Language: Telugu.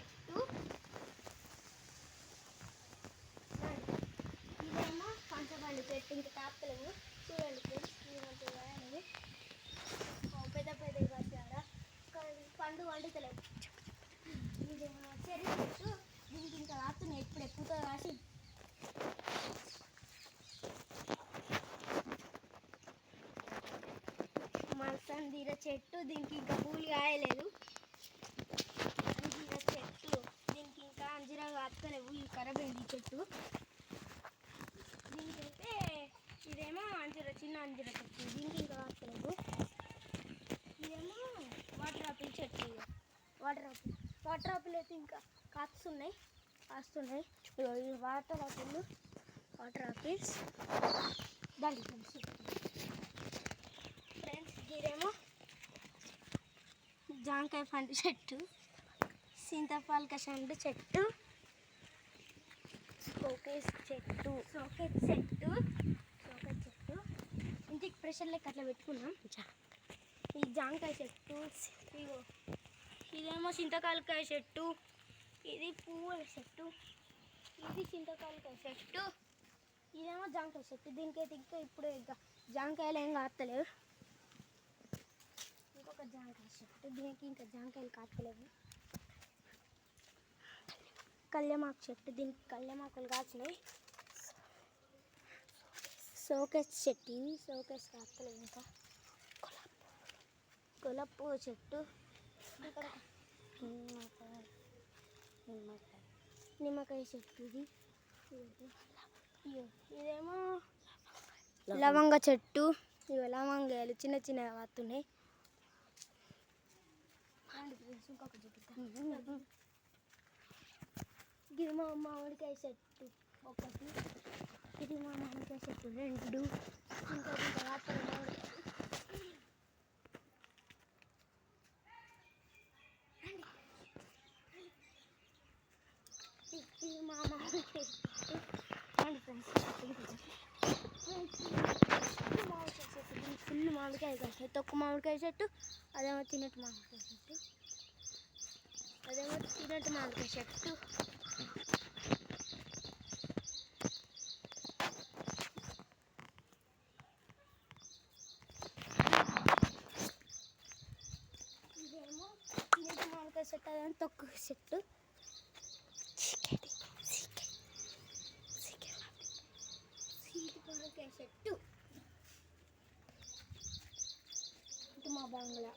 చెట్టు, ఇదేమో పంచపండు చెట్టు. ఇంకా తాపలేము చూడండి ఫ్రెండ్స్, అనేది పెద్ద పెద్ద కాస్తారా పండు వండుతలేవు. ఇదేమో చెర్రీ చెట్టు, దీనికి ఇంకా కాస్తున్నాయి, ఇప్పుడు ఎక్కువతో కాసి. మలసందీర చెట్టు, దీనికి ఇంకా పూలు కాయలేదు. అంజీర చెట్టు, దీనికి ఇంకా అంజీరా కాస్తలేవు, ఇవి ఖరాబైంది చెట్టు. దీనికైతే ఇదేమో చిన్న అంజీర చెట్టు, దీనికి ఇంకా కాస్తలేవు. ఇదేమో వాటర్ ఆపిల్ చెట్టు, వాటర్ ఆపిల్ అయితే ఇంకా కాస్తున్నాయి. వాటర్ ఆపిల్స్ దాని ఫ్రెండ్స్. ఇదేమో జాంకాయ పండు చెట్టు, చింతపలక చెండు చెట్టు, షోకేస్ చెట్టు, ఇంటికి ప్రెషర్ లెక్క అట్లా పెట్టుకున్నాం. ఈ జాంకాయ చెట్టు, ఇదేమో చింతకాయలకాయ చెట్టు, ఇది పువ్వుల చెట్టు, ఇది చింతకాయలకాయ చెట్టు, ఇదేమో జాంకాయ చెట్టు. దీనికైతే ఇంకా ఇప్పుడు ఇంకా జాంకాయలు ఏం కాస్తలేవు. ఇంకొక జాంకాయ చెట్టు, దీనికి ఇంకా జాంకాయలు కాస్తలేవు. కళ్యామాకు చెట్టు, దీనికి కళ్యామాకులు కాసినాయి. షోకేస్ చెట్టు, ఇది షోకేస్ కాస్తలేవు. ఇంకా గులాబీ చెట్టు, నిమ్మకాయ చెట్టు, ఇదేమో లవంగ చెట్టు. ఇవి లవంగాయలు చిన్న చిన్నగా వస్తున్నాయి. ఇది మా మామిడికాయ చెట్టు ఒకటి, ఇది మా మామిడికాయ చెట్టు రెండు, ఇంకా ఇది మా మామిడికాయ చెట్టు. ఫుల్ మామిడికాయ కాస్తాయి. తొక్కు మామిడికాయ చెట్టు, అదేమో తిన్నట్టు మామిడికాయ చెట్టు, ఇదేమో తిన్నట్టు మామిడికాయ చెట్టు, అదేమో తొక్కు చెట్టు. మామిడికాయ చెట్టు, ఇటు మా బంగ్లా.